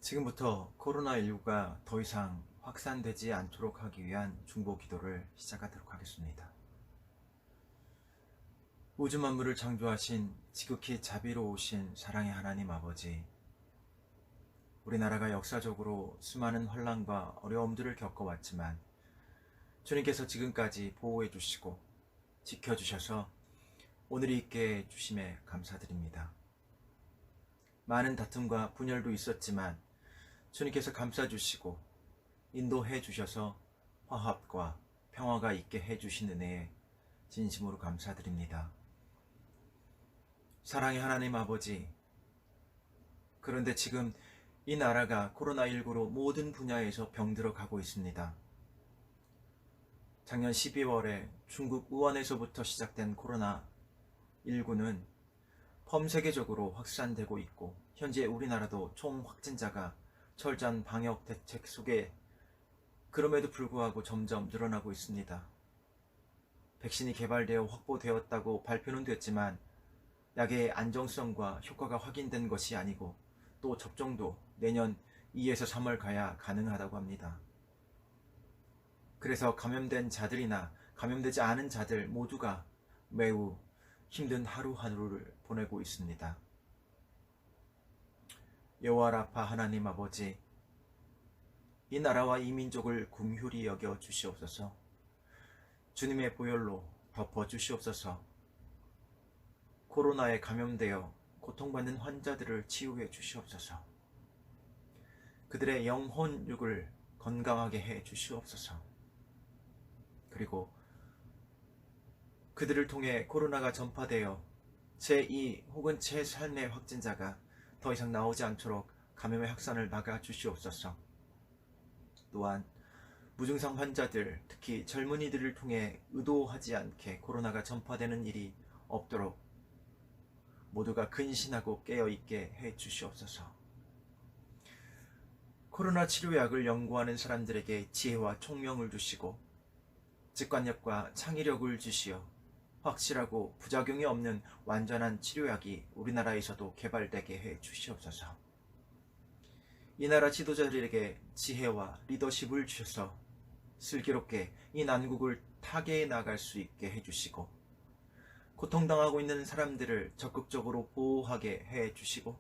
지금부터 코로나19가 더 이상 확산되지 않도록 하기 위한 중보 기도를 시작하도록 하겠습니다. 우주 만물을 창조하신 지극히 자비로우신 사랑의 하나님 아버지, 우리나라가 역사적으로 수많은 환난과 어려움들을 겪어왔지만 주님께서 지금까지 보호해 주시고 지켜주셔서 오늘이 있게 해주심에 감사드립니다. 많은 다툼과 분열도 있었지만 주님께서 감싸주시고 인도해 주셔서 화합과 평화가 있게 해주신 은혜에 진심으로 감사드립니다. 사랑의 하나님 아버지, 그런데 지금 이 나라가 코로나19로 모든 분야에서 병들어 가고 있습니다. 작년 12월에 중국 우한에서부터 시작된 코로나19는 범세계적으로 확산되고 있고, 현재 우리나라도 총 확진자가 철저한 방역 대책 속에 그럼에도 불구하고 점점 늘어나고 있습니다. 백신이 개발되어 확보되었다고 발표는 됐지만 약의 안정성과 효과가 확인된 것이 아니고, 또 접종도 내년 2에서 3월 가야 가능하다고 합니다. 그래서 감염된 자들이나 감염되지 않은 자들 모두가 매우 힘든 하루하루를 보내고 있습니다. 여호와 라파 하나님 아버지, 이 나라와 이 민족을 긍휼히 여겨 주시옵소서. 주님의 보혈로 덮어 주시옵소서. 코로나에 감염되어 고통받는 환자들을 치유해 주시옵소서. 그들의 영혼육을 건강하게 해 주시옵소서. 그리고 그들을 통해 코로나가 전파되어 제2 혹은 제3의 확진자가 더 이상 나오지 않도록 감염의 확산을 막아 주시옵소서. 또한 무증상 환자들, 특히 젊은이들을 통해 의도하지 않게 코로나가 전파되는 일이 없도록 모두가 근신하고 깨어있게 해 주시옵소서. 코로나 치료약을 연구하는 사람들에게 지혜와 총명을 주시고 직관력과 창의력을 주시어 확실하고 부작용이 없는 완전한 치료약이 우리나라에서도 개발되게 해 주시옵소서. 이 나라 지도자들에게 지혜와 리더십을 주셔서 슬기롭게 이 난국을 타개해 나갈 수 있게 해주시고, 고통당하고 있는 사람들을 적극적으로 보호하게 해주시고,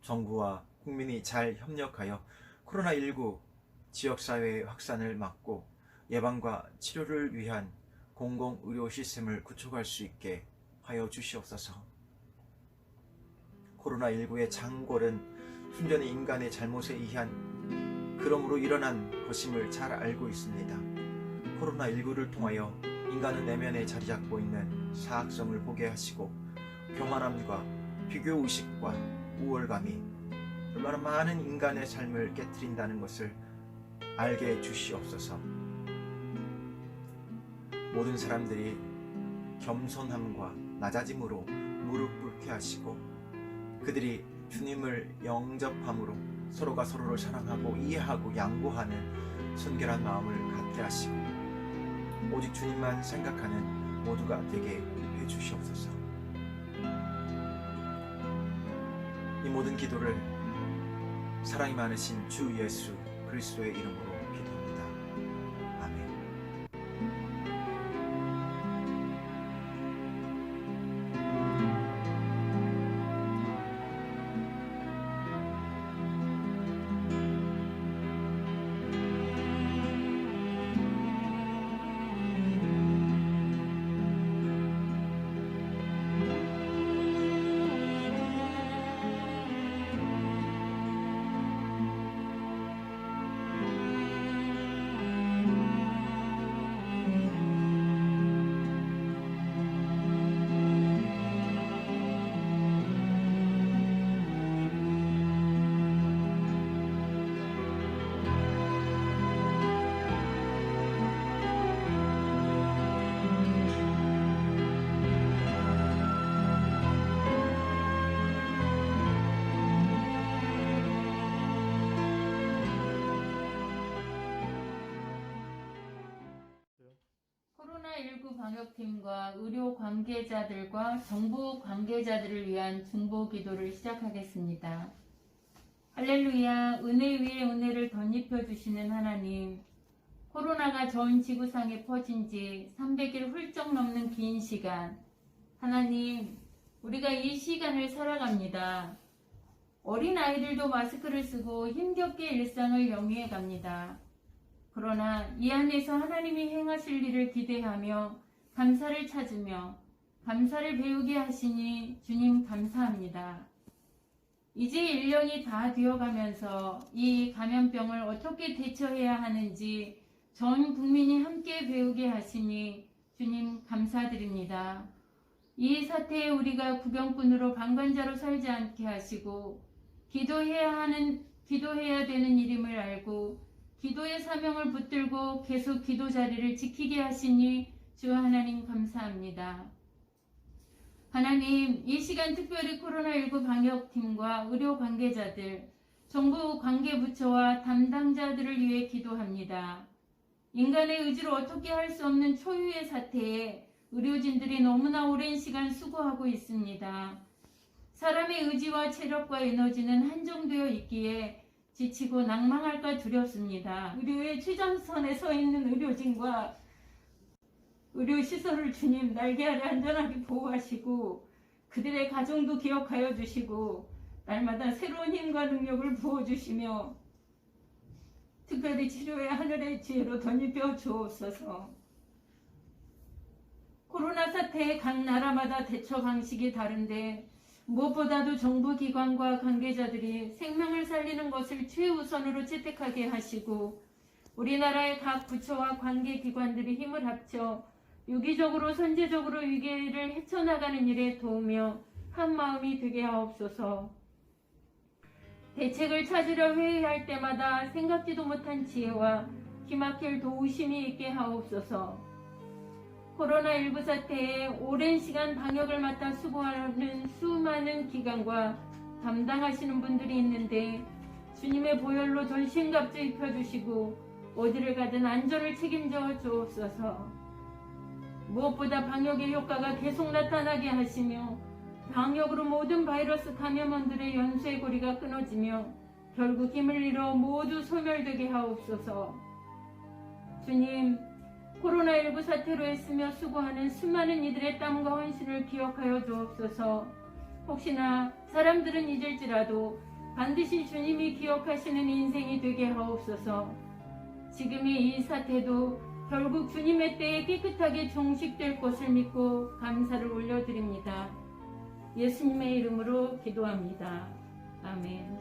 정부와 국민이 잘 협력하여 코로나19 지역사회의 확산을 막고 예방과 치료를 위한 공공의료 시스템을 구축할 수 있게 하여 주시옵소서. 코로나19의 장골은 순전히 인간의 잘못에 의한 그러므로 일어난 것임을 잘 알고 있습니다. 코로나19를 통하여 인간은 내면에 자리 잡고 있는 사악성을 보게 하시고, 교만함과 비교의식과 우월감이 얼마나 많은 인간의 삶을 깨트린다는 것을 알게 해주시옵소서. 모든 사람들이 겸손함과 낮아짐으로 무릎 꿇게 하시고, 그들이 주님을 영접함으로 서로가 서로를 사랑하고 이해하고 양보하는 순결한 마음을 갖게 하시고, 오직 주님만 생각하는 모두가 되게 해주시옵소서. 이 모든 기도를 사랑이 많으신 주 예수 그리스도의 이름으로 기도합니다. 아멘. 코로나19 방역팀과 의료 관계자들과 정부 관계자들을 위한 중보 기도를 시작하겠습니다. 할렐루야. 은혜 위에 은혜를 덧입혀 주시는 하나님. 코로나가 전 지구상에 퍼진 지 300일 훌쩍 넘는 긴 시간. 하나님, 우리가 이 시간을 살아갑니다. 어린 아이들도 마스크를 쓰고 힘겹게 일상을 영위해 갑니다. 그러나 이 안에서 하나님이 행하실 일을 기대하며 감사를 찾으며 감사를 배우게 하시니 주님 감사합니다. 이제 1년이 다 되어가면서 이 감염병을 어떻게 대처해야 하는지 전 국민이 함께 배우게 하시니 주님 감사드립니다. 이 사태에 우리가 구경꾼으로 방관자로 살지 않게 하시고 기도해야 되는 일임을 알고 기도의 사명을 붙들고 계속 기도 자리를 지키게 하시니 주 하나님 감사합니다. 하나님, 이 시간 특별히 코로나19 방역팀과 의료 관계자들, 정부 관계부처와 담당자들을 위해 기도합니다. 인간의 의지로 어떻게 할 수 없는 초유의 사태에 의료진들이 너무나 오랜 시간 수고하고 있습니다. 사람의 의지와 체력과 에너지는 한정되어 있기에 지치고 낭망할까 두렵습니다. 의료의 최전선에 서 있는 의료진과 의료시설을 주님 날개 아래 안전하게 보호하시고 그들의 가정도 기억하여 주시고 날마다 새로운 힘과 능력을 부어주시며 특별히 치료의 하늘의 지혜로 덧입혀 주옵소서. 코로나 사태의 각 나라마다 대처 방식이 다른데 무엇보다도 정부기관과 관계자들이 생명을 살리는 것을 최우선으로 채택하게 하시고 우리나라의 각 부처와 관계기관들이 힘을 합쳐 유기적으로 선제적으로 위기를 헤쳐나가는 일에 도우며 한마음이 되게 하옵소서. 대책을 찾으려 회의할 때마다 생각지도 못한 지혜와 기막힐 도우심이 있게 하옵소서. 코로나19 사태에 오랜 시간 방역을 맡아 수고하는 수많은 기관과 담당하시는 분들이 있는데 주님의 보혈로 전신갑주 입혀주시고 어디를 가든 안전을 책임져 주옵소서. 무엇보다 방역의 효과가 계속 나타나게 하시며 방역으로 모든 바이러스 감염원들의 연쇄 고리가 끊어지며 결국 힘을 잃어 모두 소멸되게 하옵소서. 주님, 코로나19 사태로 애쓰며 수고하는 수많은 이들의 땀과 헌신을 기억하여 주옵소서. 혹시나 사람들은 잊을지라도 반드시 주님이 기억하시는 인생이 되게 하옵소서. 지금의 이 사태도 결국 주님의 때에 깨끗하게 종식될 것을 믿고 감사를 올려드립니다. 예수님의 이름으로 기도합니다. 아멘.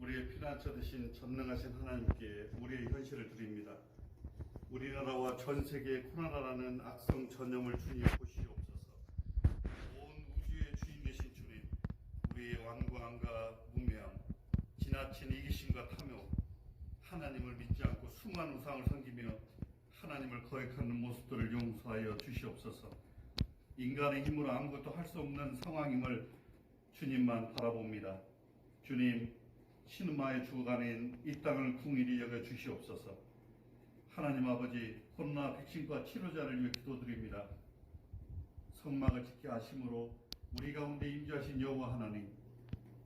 우리의 피난처 되신 전능하신 하나님께 우리의 현실을 드립니다. 우리나라와 전 세계의 코로나라는 악성 전염을 주님 보시옵소서. 온 우주의 주인 되신 주님, 우리의 완고함과 무매함, 지나친 이기심과 탐욕, 하나님을 믿지 않고 수많은 우상을 섬기며 하나님을 거역하는 모습들을 용서하여 주시옵소서. 인간의 힘으로 아무것도 할 수 없는 상황임을 주님만 바라봅니다. 주님, 신음하여 죽어가는 이 땅을 궁일이 여겨 주시옵소서. 하나님 아버지, 코로나 백신과 치료자를 위해 기도드립니다. 성막을 지켜 하심으로 우리 가운데 임재하신 여호와 하나님,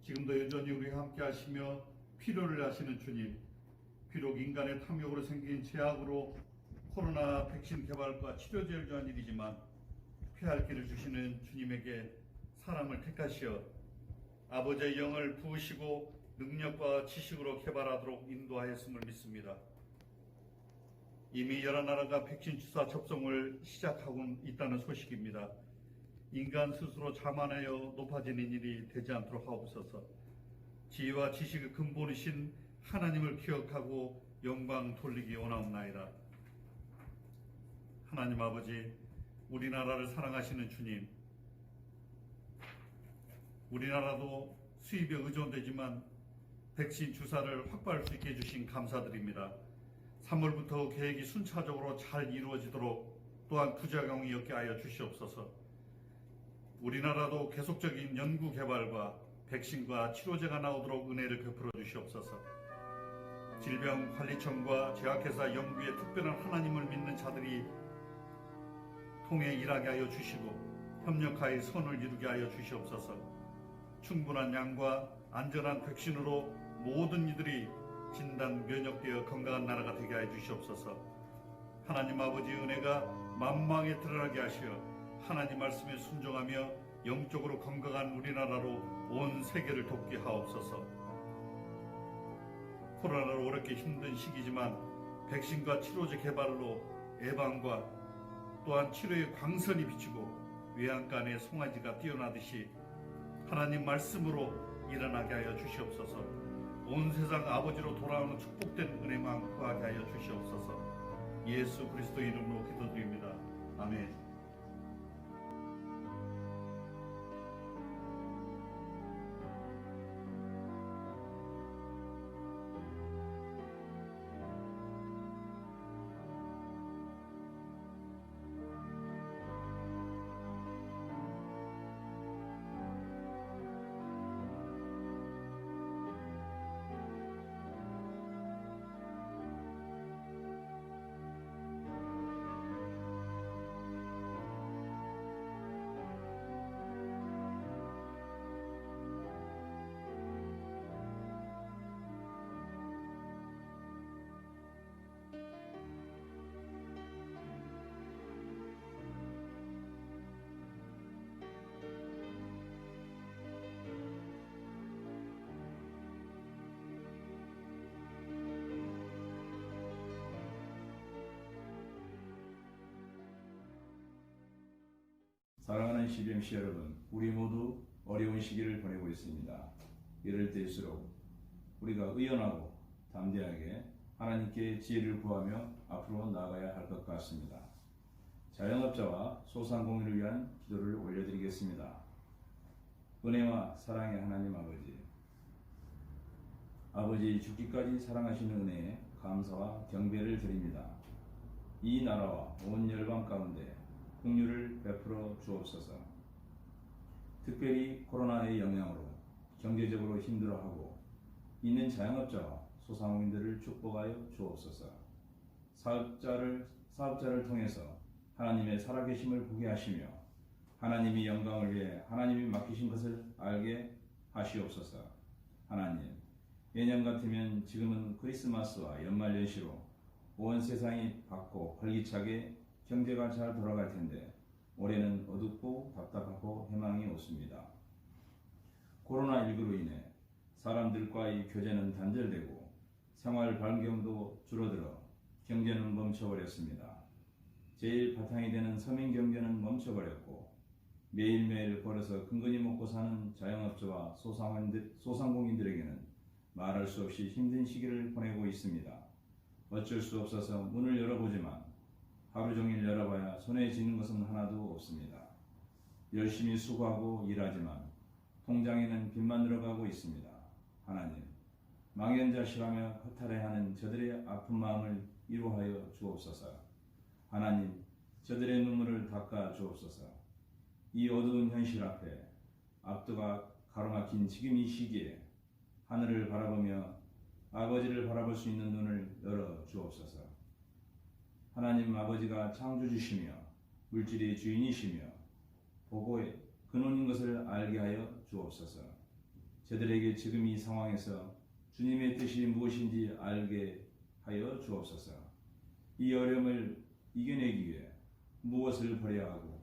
지금도 여전히 우리와 함께 하시며 필요를 하시는 주님, 비록 인간의 탐욕으로 생긴 제약으로 코로나 백신 개발과 치료제를 위한 일이지만 피할 길을 주시는 주님에게 사람을 택하시어 아버지의 영을 부으시고 능력과 지식으로 개발하도록 인도하였음을 믿습니다. 이미 여러 나라가 백신 주사 접종을 시작하고 있다는 소식입니다. 인간 스스로 자만하여 높아지는 일이 되지 않도록 하옵소서. 지혜와 지식의 근본이신 하나님을 기억하고 영광 돌리기 원하옵나이다. 하나님 아버지, 우리나라를 사랑하시는 주님, 우리나라도 수입에 의존되지만 백신 주사를 확보할 수 있게 해주신 감사드립니다. 3월부터 계획이 순차적으로 잘 이루어지도록 또한 부작용이 없게 하여 주시옵소서. 우리나라도 계속적인 연구 개발과 백신과 치료제가 나오도록 은혜를 베풀어 주시옵소서. 질병관리청과 제약회사 연구에 특별한 하나님을 믿는 자들이 통해 일하게 하여 주시고 협력하여 선을 이루게 하여 주시옵소서. 충분한 양과 안전한 백신으로 모든 이들이 진단 면역되어 건강한 나라가 되게 하여 주시옵소서. 하나님 아버지의 은혜가 만방에 드러나게 하시어 하나님 말씀에 순종하며 영적으로 건강한 우리나라로 온 세계를 돕게 하옵소서. 코로나로 어렵게 힘든 시기지만 백신과 치료제 개발로 예방과 또한 치료의 광선이 비치고 외양간의 송아지가 뛰어나듯이 하나님 말씀으로 일어나게 하여 주시옵소서. 온 세상 아버지로 돌아오는 축복된 은혜만 구하게 하여 주시옵소서. 예수 그리스도 이름으로 기도드립니다. 아멘. 사랑하는 CBMC 여러분, 우리 모두 어려운 시기를 보내고 있습니다. 이럴 때일수록 우리가 의연하고 담대하게 하나님께 지혜를 구하며 앞으로 나아가야 할 것 같습니다. 자영업자와 소상공인을 위한 기도를 올려드리겠습니다. 은혜와 사랑의 하나님 아버지 죽기까지 사랑하시는 은혜에 감사와 경배를 드립니다. 이 나라와 온 열방 가운데 긍휼을 베풀어 주옵소서. 특별히 코로나의 영향으로 경제적으로 힘들어하고 있는 자영업자와 소상공인들을 축복하여 주옵소서. 사업자를 통해서 하나님의 살아계심을 보게 하시며 하나님이 영광을 위해 하나님이 맡기신 것을 알게 하시옵소서. 하나님, 예년 같으면 지금은 크리스마스와 연말연시로 온 세상이 밝고 활기차게 경제가 잘 돌아갈 텐데 올해는 어둡고 답답하고 희망이 없습니다. 코로나19로 인해 사람들과의 교제는 단절되고 생활 반경도 줄어들어 경제는 멈춰버렸습니다. 제일 바탕이 되는 서민 경제는 멈춰버렸고 매일매일 걸어서 근근히 먹고 사는 자영업자와 소상공인들에게는 말할 수 없이 힘든 시기를 보내고 있습니다. 어쩔 수 없어서 문을 열어보지만 하루 종일 열어봐야 손에 쥐는 것은 하나도 없습니다. 열심히 수고하고 일하지만 통장에는 빚만 늘어가고 있습니다. 하나님, 망연자실하며 허탈해하는 저들의 아픈 마음을 위로하여 주옵소서. 하나님, 저들의 눈물을 닦아 주옵소서. 이 어두운 현실 앞에 앞뒤가 가로막힌 지금 이 시기에 하늘을 바라보며 아버지를 바라볼 수 있는 눈을 열어 주옵소서. 하나님 아버지가 창조주시며 물질의 주인이시며 보고의 근원인 것을 알게 하여 주옵소서. 저들에게 지금 이 상황에서 주님의 뜻이 무엇인지 알게 하여 주옵소서. 이 어려움을 이겨내기 위해 무엇을 버려야 하고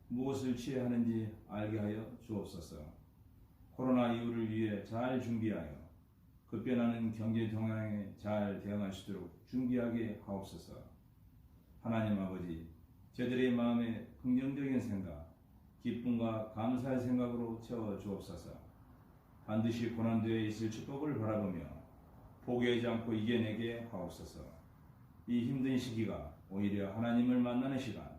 무엇을 취해야 하는지 알게 하여 주옵소서. 코로나 이후를 위해 잘 준비하여 급변하는 경제 동향에 잘 대응할 수 있도록 준비하게 하옵소서. 하나님 아버지, 저들의 마음에 긍정적인 생각, 기쁨과 감사의 생각으로 채워 주옵소서. 반드시 고난되어 있을 축복을 바라보며 포기하지 않고 이겨내게 하옵소서. 이 힘든 시기가 오히려 하나님을 만나는 시간,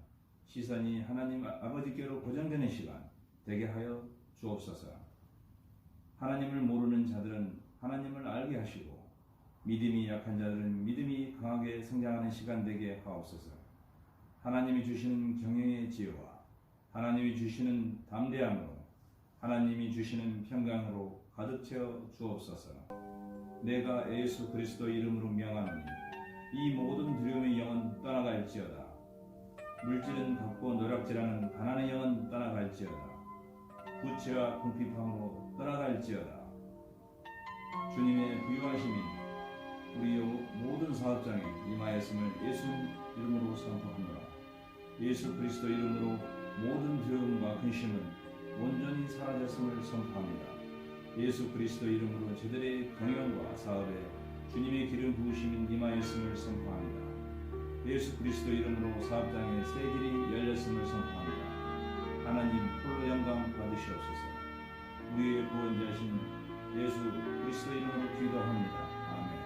시선이 하나님 아버지께로 고정되는 시간 되게 하여 주옵소서. 하나님을 모르는 자들은 하나님을 알게 하시고 믿음이 약한 자들은 믿음이 강하게 성장하는 시간 되게 하옵소서. 하나님이 주시는 경영의 지혜와 하나님이 주시는 담대함으로 하나님이 주시는 평강으로 가득 채워 주옵소서. 내가 예수 그리스도 이름으로 명하노니 이 모든 두려움의 영은 떠나갈지어다. 물질은 갖고 노략질하는 가난의 영은 떠나갈지어다. 부채와 궁핍함으로 떠나갈지어다. 주님의 부유하심이 우리 모든 사업장에 임하였음을 예수 이름으로 선포하노라. 예수 그리스도 이름으로 모든 두려움과 근심은 온전히 사라졌음을 선포합니다. 예수 그리스도 이름으로 저들의 경영과 사업에 주님의 기름 부으심이 임하였음을 선포합니다. 예수 그리스도 이름으로 사업장에 새 길이 열렸음을 선포합니다. 하나님 홀로 영광 받으시옵소서. 우리의 구원자신 예수 그리스도 이름으로 기도합니다. 아멘.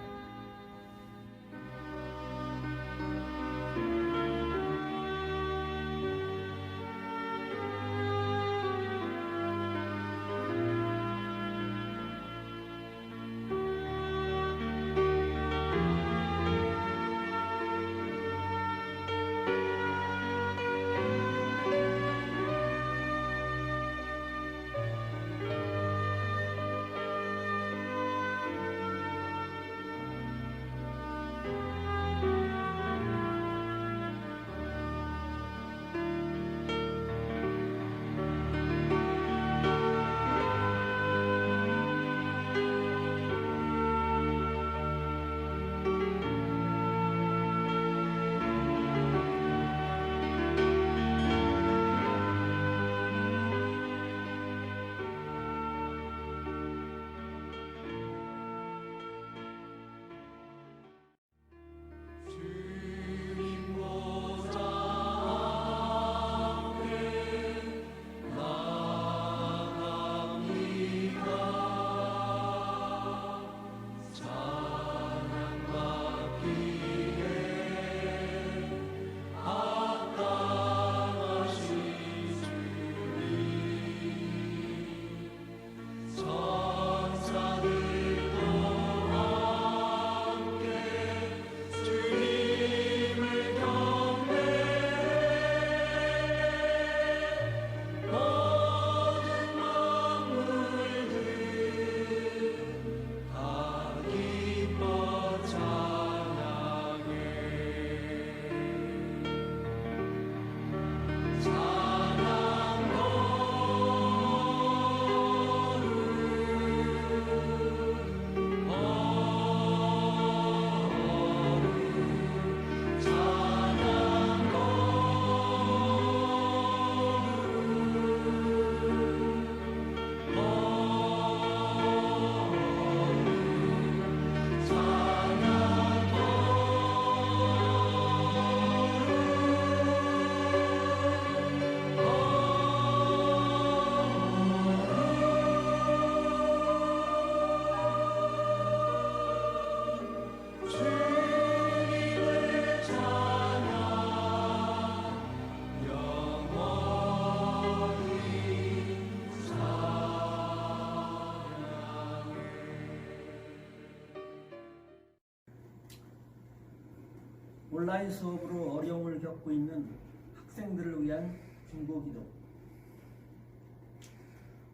온라인 수업으로 어려움을 겪고 있는 학생들을 위한 중보기도.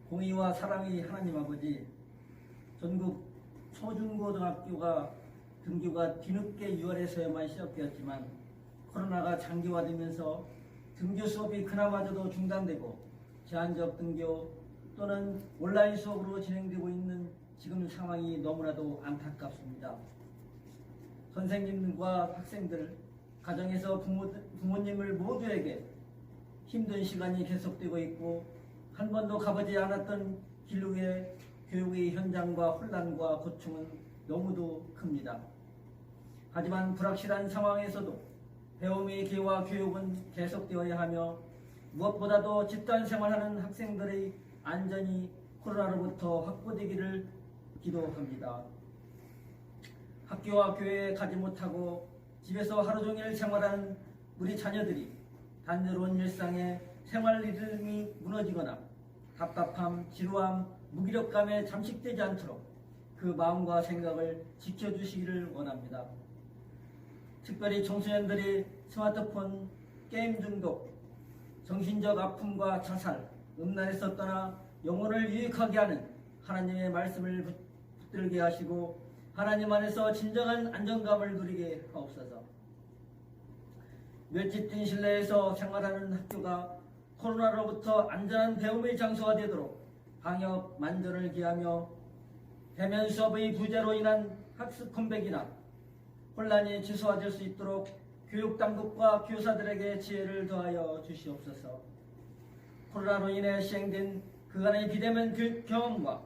공의와 사랑의 하나님 아버지, 전국 초중고등학교가 등교가 뒤늦게 6월에서야만 시작되었지만 코로나가 장기화되면서 등교 수업이 그나마저도 중단되고 제한적 등교 또는 온라인 수업으로 진행되고 있는 지금 상황이 너무나도 안타깝습니다. 선생님과 학생들, 가정에서 부모님을 모두에게 힘든 시간이 계속되고 있고 한 번도 가보지 않았던 길루의 교육의 현장과 혼란과 고충은 너무도 큽니다. 하지만 불확실한 상황에서도 배움의 기회와 교육은 계속되어야 하며 무엇보다도 집단 생활하는 학생들의 안전이 코로나로부터 확보되기를 기도합니다. 학교와 교회에 가지 못하고 집에서 하루 종일 생활하는 우리 자녀들이 단조로운 일상에 생활 리듬이 무너지거나 답답함, 지루함, 무기력감에 잠식되지 않도록 그 마음과 생각을 지켜주시기를 원합니다. 특별히 청소년들이 스마트폰, 게임 중독, 정신적 아픔과 자살, 음란에서 떠나 영혼을 유익하게 하는 하나님의 말씀을 붙들게 하시고 하나님 안에서 진정한 안정감을 누리게 하옵소서. 멸치된 실내에서 생활하는 학교가 코로나로부터 안전한 배움의 장소가 되도록 방역 만전을 기하며 대면 수업의 부재로 인한 학습 컴백이나 혼란이 취소화될 수 있도록 교육당국과 교사들에게 지혜를 더하여 주시옵소서. 코로나로 인해 시행된 그간의 비대면 교육 경험과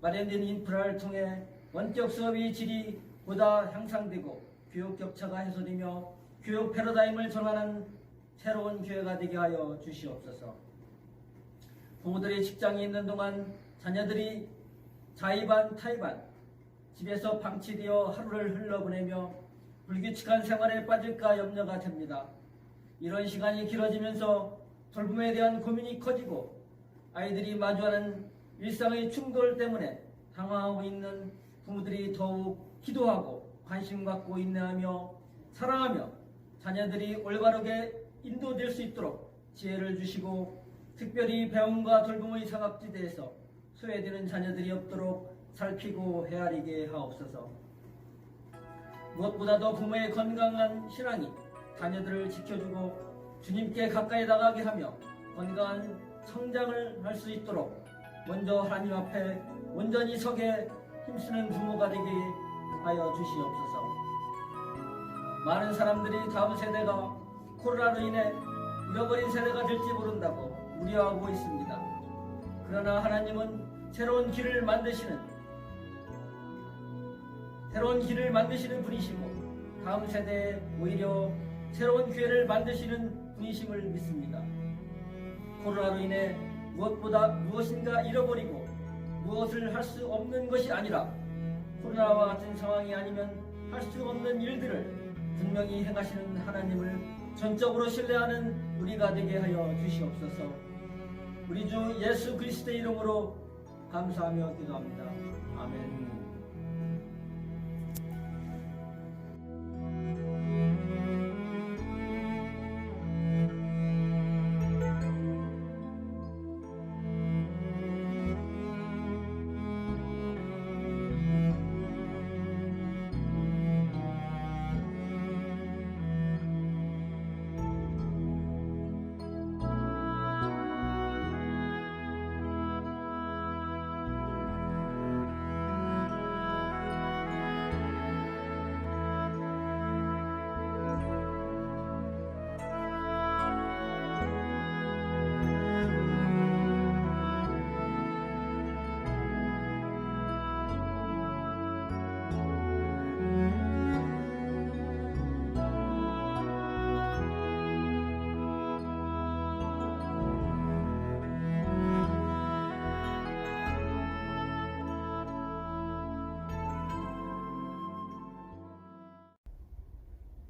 마련된 인프라를 통해 원격 수업의 질이 보다 향상되고 교육 격차가 해소되며 교육 패러다임을 전환한 새로운 기회가 되게 하여 주시옵소서. 부모들이 직장에 있는 동안 자녀들이 자의반 타의반 집에서 방치되어 하루를 흘러보내며 불규칙한 생활에 빠질까 염려가 됩니다. 이런 시간이 길어지면서 돌봄에 대한 고민이 커지고 아이들이 마주하는 일상의 충돌 때문에 당황하고 있는 부모들이 더욱 기도하고 관심 갖고 인내하며 사랑하며 자녀들이 올바르게 인도될 수 있도록 지혜를 주시고 특별히 배움과 돌봄의 사각지대에서 소외되는 자녀들이 없도록 살피고 헤아리게 하옵소서. 무엇보다도 부모의 건강한 신앙이 자녀들을 지켜주고 주님께 가까이 나가게 하며 건강한 성장을 할 수 있도록 먼저 하나님 앞에 온전히 서게 힘쓰는 부모가 되게 하여 주시옵소서. 많은 사람들이 다음 세대가 코로나로 인해 잃어버린 세대가 될지 모른다고 우려하고 있습니다. 그러나 하나님은 새로운 길을 만드시는 분이시고 다음 세대에 오히려 새로운 기회를 만드시는 분이심을 믿습니다. 코로나로 인해 무엇인가 잃어버리고 무엇을 할 수 없는 것이 아니라 코로나와 같은 상황이 아니면 할 수 없는 일들을 분명히 행하시는 하나님을 전적으로 신뢰하는 우리가 되게 하여 주시옵소서. 우리 주 예수 그리스도의 이름으로 감사하며 기도합니다. 아멘.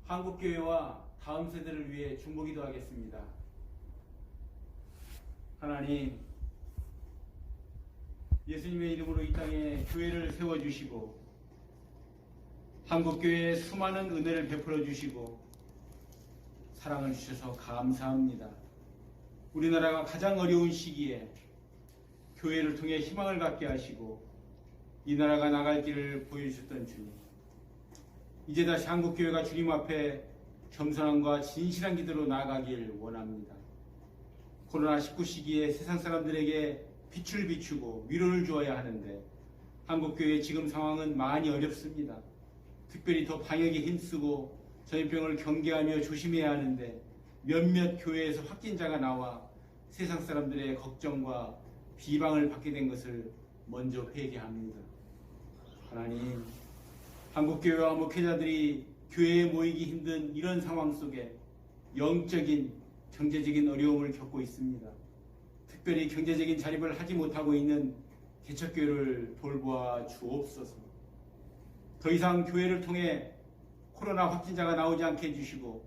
한국교회와 다음 세대를 위해 중보기도 하겠습니다. 하나님, 예수님의 이름으로 이 땅에 교회를 세워주시고 한국교회에 수많은 은혜를 베풀어 주시고 사랑을 주셔서 감사합니다. 우리나라가 가장 어려운 시기에 교회를 통해 희망을 갖게 하시고 이 나라가 나갈 길을 보여주셨던 주님, 이제 다시 한국교회가 주님 앞에 겸손함과 진실한 기도로 나아가길 원합니다. 코로나19 시기에 세상 사람들에게 빛을 비추고 위로를 주어야 하는데 한국교회의 지금 상황은 많이 어렵습니다. 특별히 더 방역에 힘쓰고 전염병을 경계하며 조심해야 하는데 몇몇 교회에서 확진자가 나와 세상 사람들의 걱정과 비방을 받게 된 것을 먼저 회개합니다. 하나님, 한국교회와 목회자들이 교회에 모이기 힘든 이런 상황 속에 영적인, 경제적인 어려움을 겪고 있습니다. 특별히 경제적인 자립을 하지 못하고 있는 개척교회를 돌보아 주옵소서. 더 이상 교회를 통해 코로나 확진자가 나오지 않게 해주시고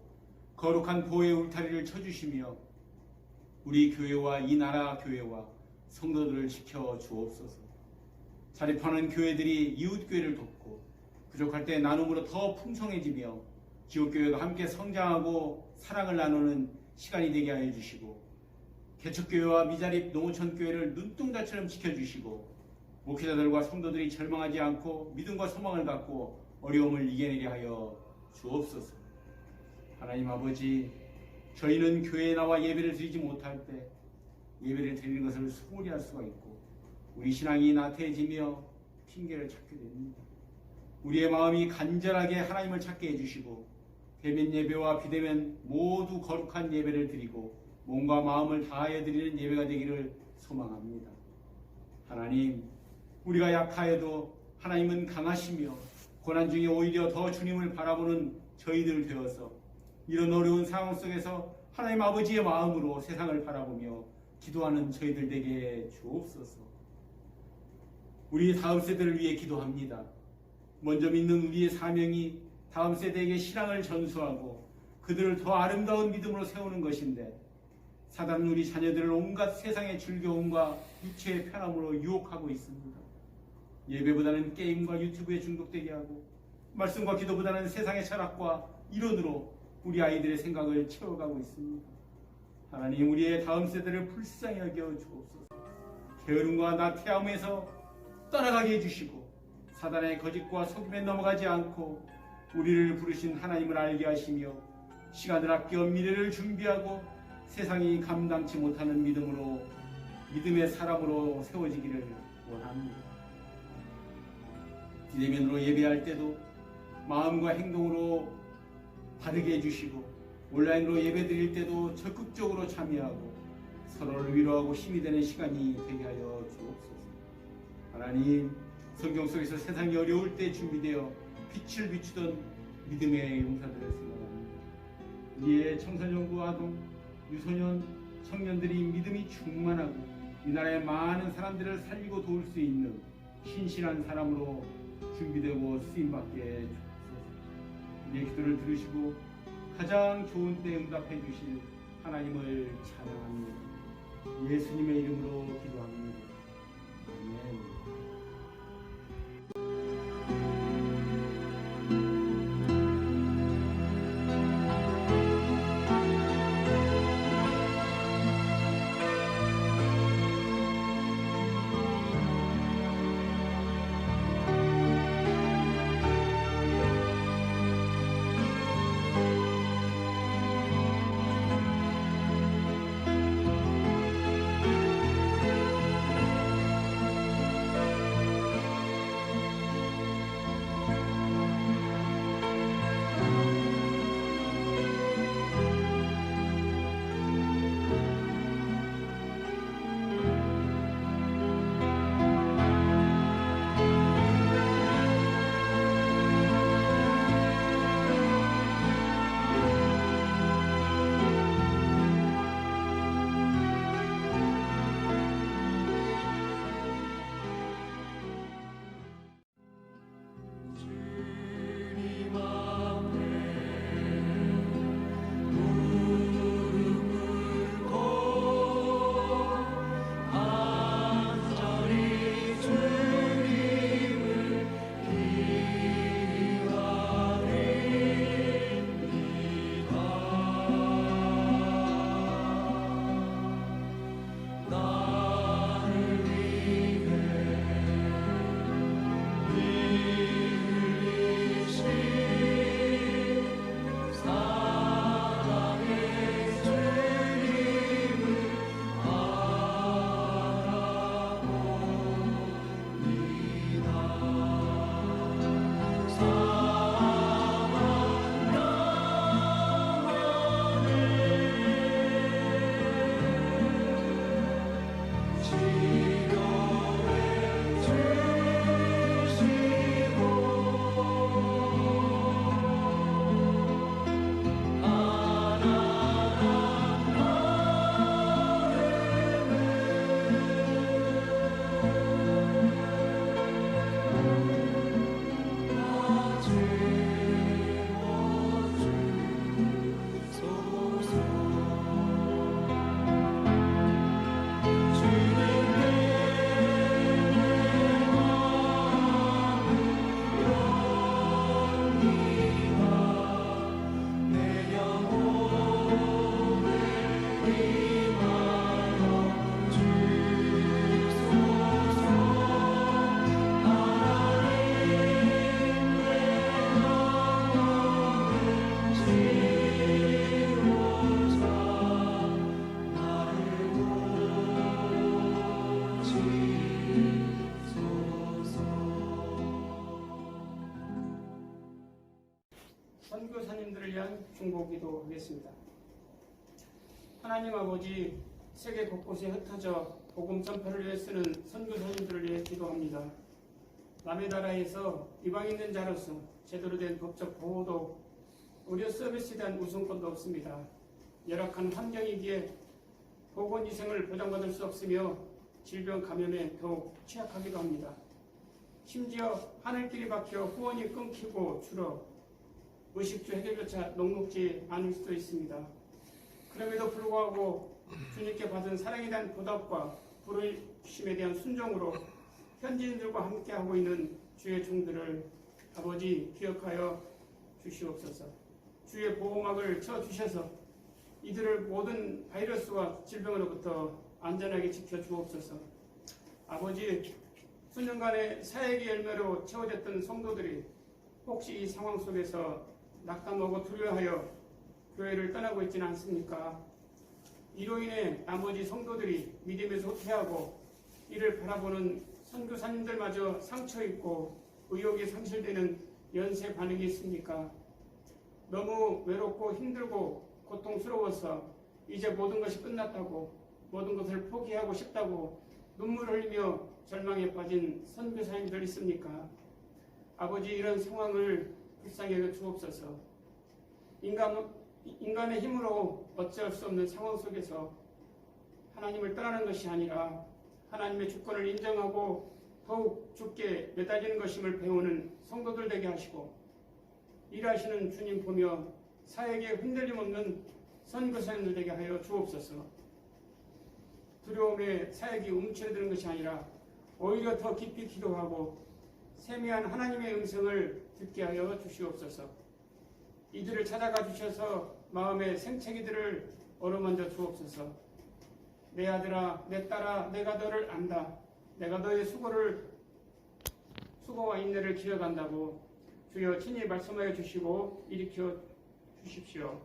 거룩한 보호의 울타리를 쳐주시며 우리 교회와 이 나라 교회와 성도들을 지켜 주옵소서. 자립하는 교회들이 이웃교회를 돕고 부족할 때 나눔으로 더 풍성해지며 지역교회가 함께 성장하고 사랑을 나누는 시간이 되게 하여 주시고 개척교회와 미자립 농어촌교회를 눈동자처럼 지켜주시고 목회자들과 성도들이 절망하지 않고 믿음과 소망을 갖고 어려움을 이겨내게 하여 주옵소서. 하나님 아버지, 저희는 교회에 나와 예배를 드리지 못할 때 예배를 드리는 것을 소홀히 할 수가 있고 우리 신앙이 나태해지며 핑계를 찾게 됩니다. 우리의 마음이 간절하게 하나님을 찾게 해주시고 대면 예배와 비대면 모두 거룩한 예배를 드리고 몸과 마음을 다하여 드리는 예배가 되기를 소망합니다. 하나님, 우리가 약하여도 하나님은 강하시며 고난 중에 오히려 더 주님을 바라보는 저희들 되어서 이런 어려운 상황 속에서 하나님 아버지의 마음으로 세상을 바라보며 기도하는 저희들 되게 주옵소서. 우리 다음 세대를 위해 기도합니다. 먼저 믿는 우리의 사명이 다음 세대에게 신앙을 전수하고 그들을 더 아름다운 믿음으로 세우는 것인데 사단은 우리 자녀들을 온갖 세상의 즐거움과 육체의 편함으로 유혹하고 있습니다. 예배보다는 게임과 유튜브에 중독되게 하고 말씀과 기도보다는 세상의 철학과 이론으로 우리 아이들의 생각을 채워가고 있습니다. 하나님, 우리의 다음 세대를 불쌍히 여겨 주옵소서. 게으름과 나태함에서 떠나가게 해주시고 사단의 거짓과 속임에 넘어가지 않고 우리를 부르신 하나님을 알게 하시며 시간을 아껴 미래를 준비하고 세상이 감당치 못하는 믿음으로 믿음의 사람으로 세워지기를 원합니다. 비대면으로 예배할 때도 마음과 행동으로 바르게 해주시고 온라인으로 예배 드릴 때도 적극적으로 참여하고 서로를 위로하고 힘이 되는 시간이 되게 하여 주옵소서. 하나님, 성경 속에서 세상이 어려울 때 준비되어 빛을 비추던 믿음의 용사들을 생각합니다. 우리의 청소년부 아동, 유소년, 청년들이 믿음이 충만하고 이 나라의 많은 사람들을 살리고 도울 수 있는 신실한 사람으로 준비되고 쓰임받게 주옵소서. 우리의 기도를 들으시고 가장 좋은 때 응답해 주실 하나님을 찬양합니다. 예수님의 이름으로 기도합니다. 아멘. 선교사님들을 위한 중보기도 하겠습니다. 하나님 아버지, 세계 곳곳에 흩어져 복음 전파를 위해 쓰는 선교사님들을 위해 기도합니다. 남의 나라에서 이방 있는 자로서 제대로 된 법적 보호도 의료 서비스에 대한 우선권도 없습니다. 열악한 환경이기에 보건위생을 보장받을 수 없으며 질병 감염에 더욱 취약하기도 합니다. 심지어 하늘길이 막혀 후원이 끊기고 줄어 의식주 해결조차 녹록지 않을 수도 있습니다. 그럼에도 불구하고 주님께 받은 사랑에 대한 보답과 부르심에 대한 순종으로 현지인들과 함께하고 있는 주의 종들을 아버지 기억하여 주시옵소서. 주의 보호막을 쳐주셔서 이들을 모든 바이러스와 질병으로부터 안전하게 지켜주옵소서. 아버지, 수년간의 사역의 열매로 채워졌던 성도들이 혹시 이 상황 속에서 낙담하고 두려워하여 교회를 떠나고 있지는 않습니까? 이로 인해 나머지 성도들이 믿음에서 후퇴하고 이를 바라보는 선교사님들마저 상처입고 의욕이 상실되는 연쇄 반응이 있습니까? 너무 외롭고 힘들고 고통스러워서 이제 모든 것이 끝났다고, 모든 것을 포기하고 싶다고 눈물을 흘리며 절망에 빠진 선교사님들 있습니까? 아버지, 이런 상황을 불쌍히 여겨 주옵소서. 인간의 힘으로 어찌할 수 없는 상황 속에서 하나님을 떠나는 것이 아니라 하나님의 주권을 인정하고 더욱 주께 매달리는 것임을 배우는 성도들 되게 하시고, 일하시는 주님 보며 사역에 흔들림 없는 선교사님들 되게 하여 주옵소서. 두려움에 사역이 움츠러드는 것이 아니라 오히려 더 깊이 기도하고 세미한 하나님의 음성을 듣게 하여 주시옵소서. 이들을 찾아가 주셔서 마음의 생채기들을 어루만져 주옵소서. 내 아들아, 내 딸아, 내가 너를 안다. 내가 너의 수고와 인내를 기억한다고 주여 친히 말씀하여 주시고 일으켜 주십시오.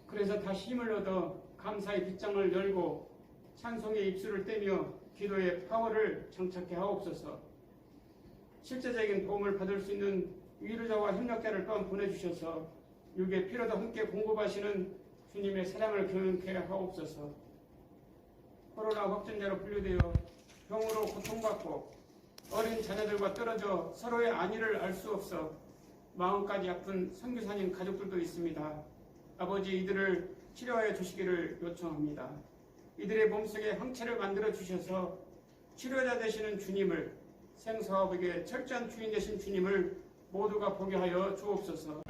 그래서 다시 힘을 얻어 감사의 빗장을 열고 찬송의 입술을 떼며 기도의 파워를 장착해 하옵소서. 실제적인 도움을 받을 수 있는 위로자와 협력자를 또한 보내주셔서 육의 피로도 함께 공급하시는 주님의 사랑을 경험케 하옵소서. 코로나 확진자로 분류되어 병으로 고통받고 어린 자녀들과 떨어져 서로의 안위를 알 수 없어 마음까지 아픈 선교사님 가족들도 있습니다. 아버지, 이들을 치료하여 주시기를 요청합니다. 이들의 몸속에 항체를 만들어 주셔서 치료자 되시는 주님을, 생사화복의 철저한 주인 되신 주님을 모두가 보게 하여 주옵소서.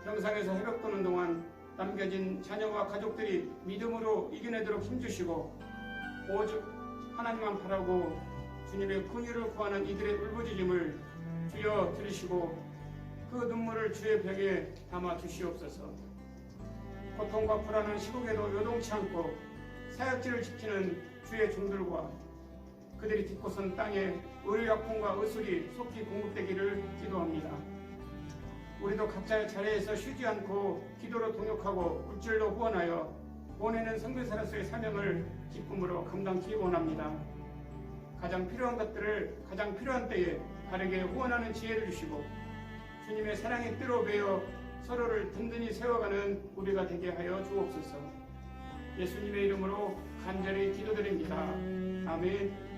병상에서 회복되는 동안 남겨진 자녀와 가족들이 믿음으로 이겨내도록 힘주시고, 오직 하나님만 바라고 주님의 긍휼을 구하는 이들의 울부짖음을 주여 들으시고 그 눈물을 주의 병에 담아 주시옵소서. 고통과 불안한 시국에도 요동치 않고 사역지를 지키는 주의 종들과 그들이 딛고 선 땅에 의약품과 의술이 속히 공급되기를 기도합니다. 우리도 각자의 자리에서 쉬지 않고 기도로 동역하고 물질로 후원하여 보내는 선교사로서의 사명을 기쁨으로 감당하기 원합니다. 가장 필요한 것들을 가장 필요한 때에 바르게 후원하는 지혜를 주시고 주님의 사랑의 띠로 베어 서로를 든든히 세워가는 우리가 되게 하여 주옵소서. 예수님의 이름으로 간절히 기도드립니다. 아멘.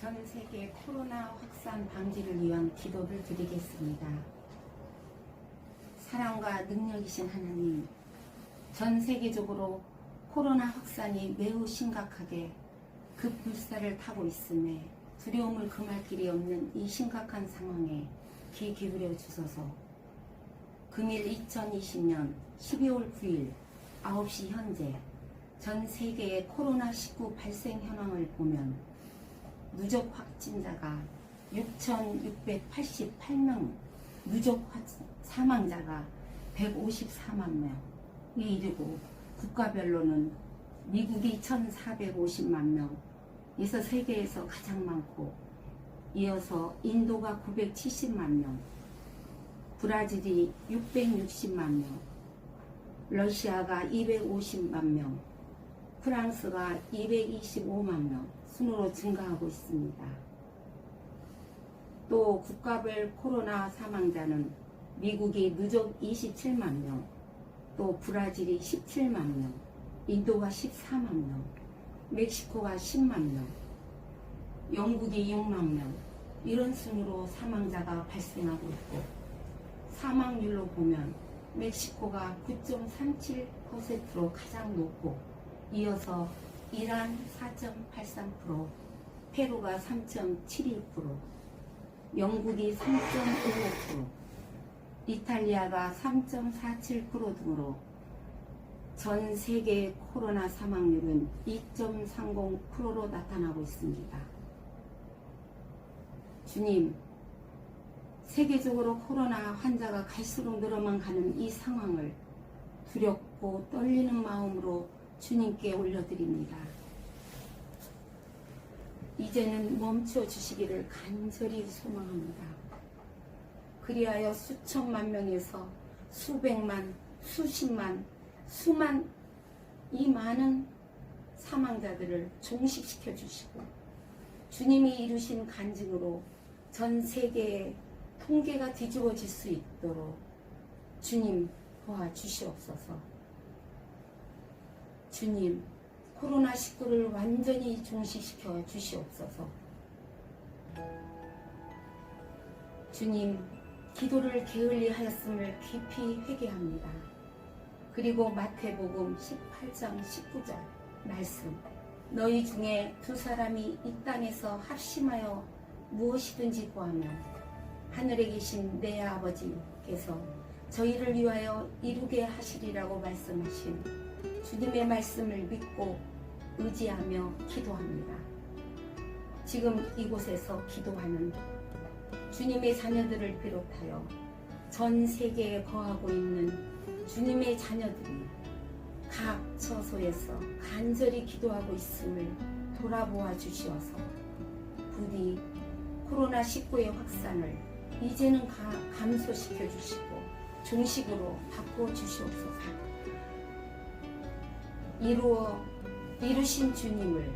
전 세계 코로나 확산 방지를 위한 기도를 드리겠습니다. 사랑과 능력이신 하나님, 전 세계적으로 코로나 확산이 매우 심각하게 급불사를 타고 있음에 두려움을 금할 길이 없는 이 심각한 상황에 귀 기울여 주소서. 금일 2020년 12월 9일 9시 현재 전 세계의 코로나19 발생 현황을 보면 누적 확진자가 6,688명, 누적 사망자가 154만 명에 이르고 국가별로는 미국이 1,450만 명에서 세계에서 가장 많고, 이어서 인도가 970만 명, 브라질이 660만 명, 러시아가 250만 명, 프랑스가 225만 명 순으로 증가하고 있습니다. 또 국가별 코로나 사망자는 미국이 누적 27만 명, 또 브라질이 17만 명, 인도가 14만 명, 멕시코가 10만 명, 영국이 6만 명, 이런 순으로 사망자가 발생하고 있고, 사망률로 보면 멕시코가 9.37%로 가장 높고, 이어서 이란 4.83%, 페루가 3.72%, 영국이 3.55%, 이탈리아가 3.47% 등으로 전 세계 코로나 사망률은 2.30%로 나타나고 있습니다. 주님, 세계적으로 코로나 환자가 갈수록 늘어만 가는 이 상황을 두렵고 떨리는 마음으로 주님께 올려드립니다. 이제는 멈춰 주시기를 간절히 소망합니다. 그리하여 수천만 명에서 수백만, 수십만, 수만, 이 많은 사망자들을 종식시켜 주시고, 주님이 이루신 간증으로 전 세계의 통계가 뒤집어질 수 있도록 주님 도와주시옵소서. 주님, 코로나19를 완전히 종식시켜 주시옵소서. 주님, 기도를 게을리 하였음을 깊이 회개합니다. 그리고 마태복음 18장 19절 말씀, 너희 중에 두 사람이 이 땅에서 합심하여 무엇이든지 구하면 하늘에 계신 내 아버지께서 저희를 위하여 이루게 하시리라고 말씀하신 주님의 말씀을 믿고 의지하며 기도합니다. 지금 이곳에서 기도하는 주님의 자녀들을 비롯하여 전 세계에 거하고 있는 주님의 자녀들이 각 처소에서 간절히 기도하고 있음을 돌아보아 주시어서 부디 코로나19의 확산을 이제는 감소시켜 주시고 종식으로 바꿔 주시옵소서. 이루신 주님을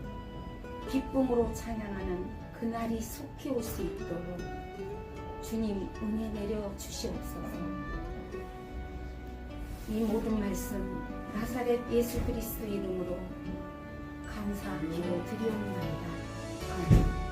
기쁨으로 찬양하는 그날이 속히 올 수 있도록 주님 은혜 내려 주시옵소서. 이 모든 말씀 나사렛 예수 그리스도 이름으로 감사 기도 드리옵나이다. 아멘.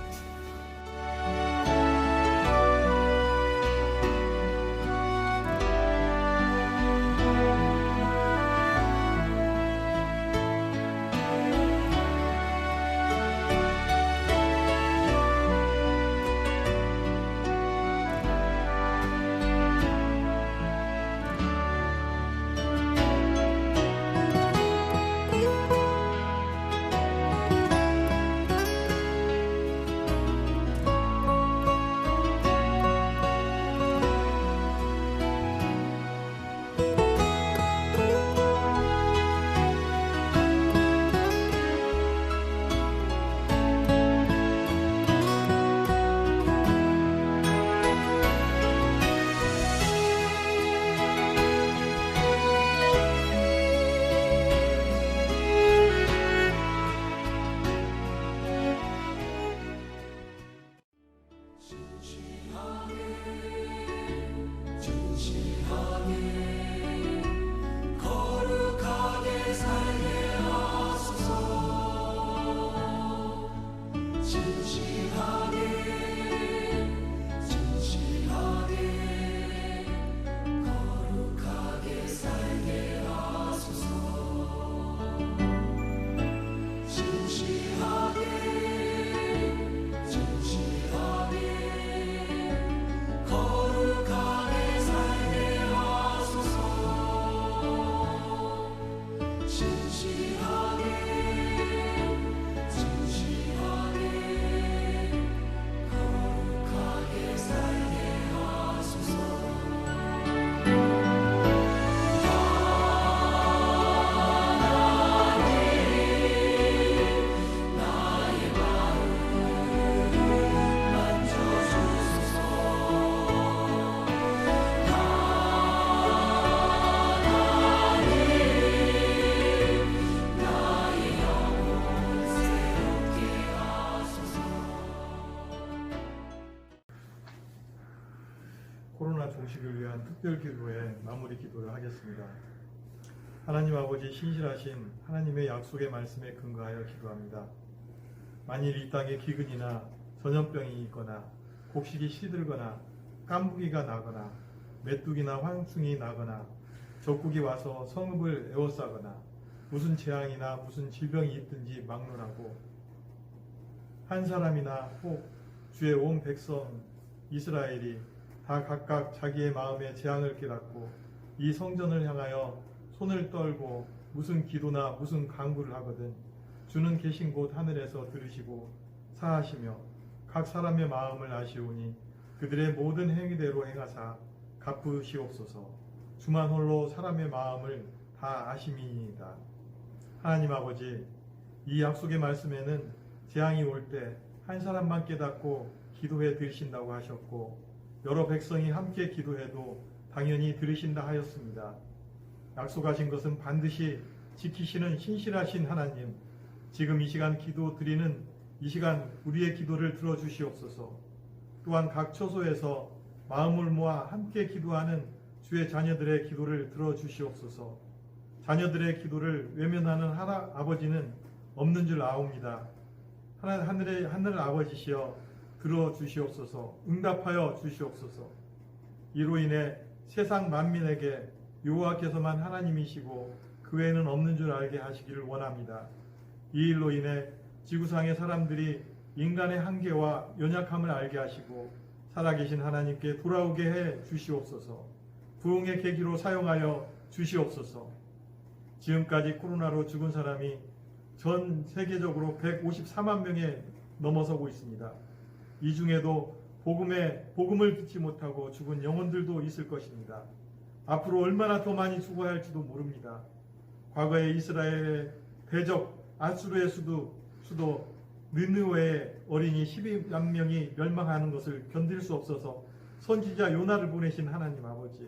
코로나 종식을 위한 특별 기도의 마무리 기도를 하겠습니다. 하나님 아버지, 신실하신 하나님의 약속의 말씀에 근거하여 기도합니다. 만일 이 땅에 기근이나 전염병이 있거나 곡식이 시들거나 깐부기가 나거나 메뚜기나 황충이 나거나 적국이 와서 성읍을 에워싸거나 무슨 재앙이나 무슨 질병이 있든지 막론하고 한 사람이나 혹 주의 온 백성 이스라엘이 다 각각 자기의 마음에 재앙을 깨닫고 이 성전을 향하여 손을 떨고 무슨 기도나 무슨 간구를 하거든 주는 계신 곳 하늘에서 들으시고 사하시며 각 사람의 마음을 아시오니 그들의 모든 행위대로 행하사 갚으시옵소서. 주만 홀로 사람의 마음을 다 아심이니이다. 하나님 아버지, 이 약속의 말씀에는 재앙이 올 때 한 사람만 깨닫고 기도해 들으신다고 하셨고 여러 백성이 함께 기도해도 당연히 들으신다 하였습니다. 약속하신 것은 반드시 지키시는 신실하신 하나님, 지금 이 시간 기도 드리는 이 시간 우리의 기도를 들어주시옵소서. 또한 각 처소에서 마음을 모아 함께 기도하는 주의 자녀들의 기도를 들어주시옵소서. 자녀들의 기도를 외면하는 아버지는 없는 줄 아옵니다. 하늘 아버지시여 들어주시옵소서. 응답하여 주시옵소서. 이로 인해 세상 만민에게 여호와께서만 하나님이시고 그 외에는 없는 줄 알게 하시기를 원합니다. 이 일로 인해 지구상의 사람들이 인간의 한계와 연약함을 알게 하시고 살아계신 하나님께 돌아오게 해 주시옵소서. 부흥의 계기로 사용하여 주시옵소서. 지금까지 코로나로 죽은 사람이 전 세계적으로 154만 명에 넘어서고 있습니다. 이 중에도 복음을 듣지 못하고 죽은 영혼들도 있을 것입니다. 앞으로 얼마나 더 많이 죽어야 할지도 모릅니다. 과거에 이스라엘의 대적 아수르의 수도 느느웨의 어린이 12만 명이 멸망하는 것을 견딜 수 없어서 선지자 요나를 보내신 하나님 아버지,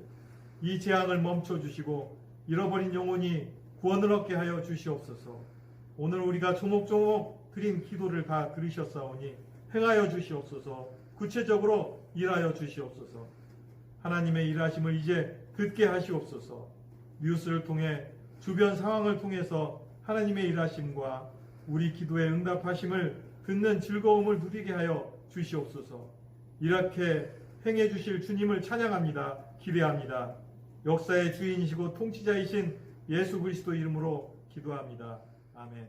이 재앙을 멈춰주시고 잃어버린 영혼이 구원을 얻게 하여 주시옵소서. 오늘 우리가 조목조목 드린 기도를 다 들으셨사오니 행하여 주시옵소서. 구체적으로 일하여 주시옵소서. 하나님의 일하심을 이제 듣게 하시옵소서. 뉴스를 통해 주변 상황을 통해서 하나님의 일하심과 우리 기도의 응답하심을 듣는 즐거움을 누리게 하여 주시옵소서. 이렇게 행해 주실 주님을 찬양합니다. 기대합니다. 역사의 주인이시고 통치자이신 예수 그리스도 이름으로 기도합니다. 아멘.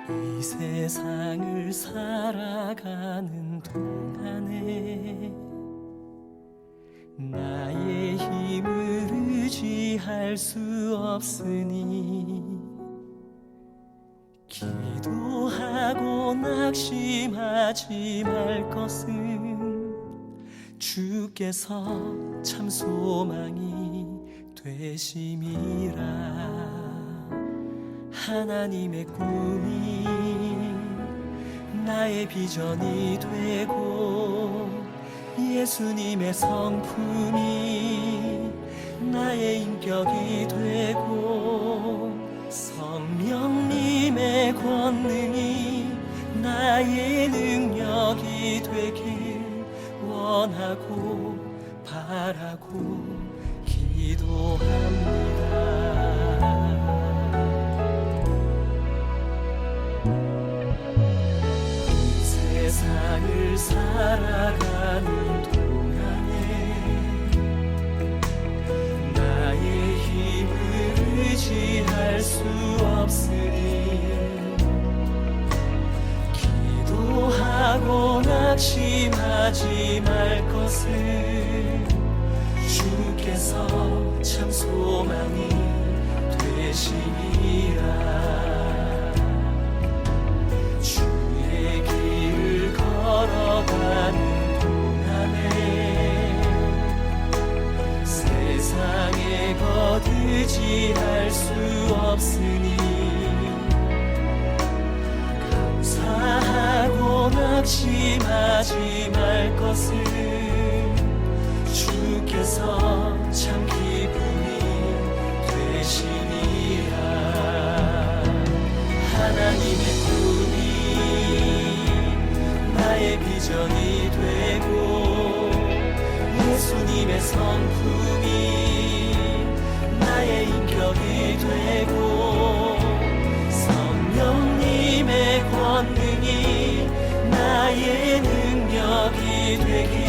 이 세상을 살아가는 동안에 나의 힘을 의지할 수 없으니 기도하고 낙심하지 말 것은 주께서 참 소망이 되심이라. 하나님의 꿈이 나의 비전이 되고 예수님의 성품이 나의 인격이 되고 성령님의 권능이 나의 능력이 되길 원하고 바라고 기도합니다. 세상을 살아가는 동안에 나의 힘을 의지할 수 없으니 기도하고 낙심하지 말 것을 주께서 참 소망이 되시니라. 걸어가는 동안에 세상에 거두지할 수 없으니 감사하고 낙심하지 말 것을 주께서 참 기쁨이 되시니라. 하나님의 꿈이 나의 비전이 되고 예수님의 성품이 나의 인격이 되고 성령님의 권능이 나의 능력이 되길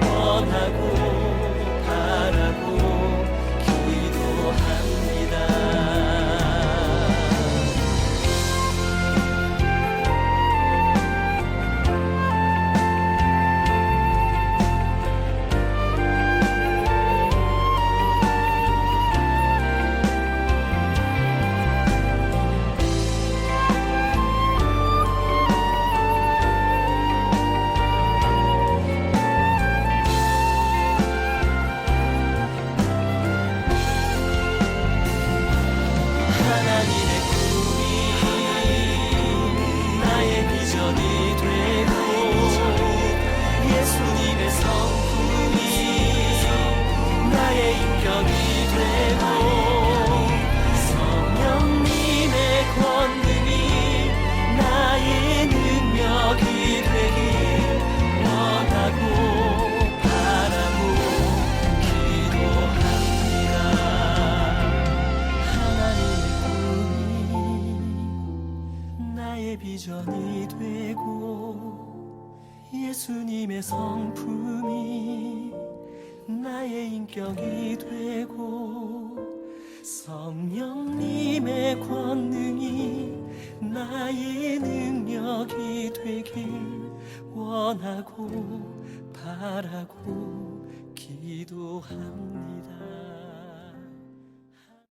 원하고 바라고 기도합니다. 하나님의 꿈이 나의 비전이 되고 예수님의 성품이 나의 인격이 되고 성령님의 권능이 나의 능력이 되길 원하고 바라고 기도합니다. 하나님의 꿈이 나의 비전이 되고 예수님의 성품이 나의 인격이 되고 성령님의 권능이 나의 능력이 되길 원하고 바라고 기도합니다.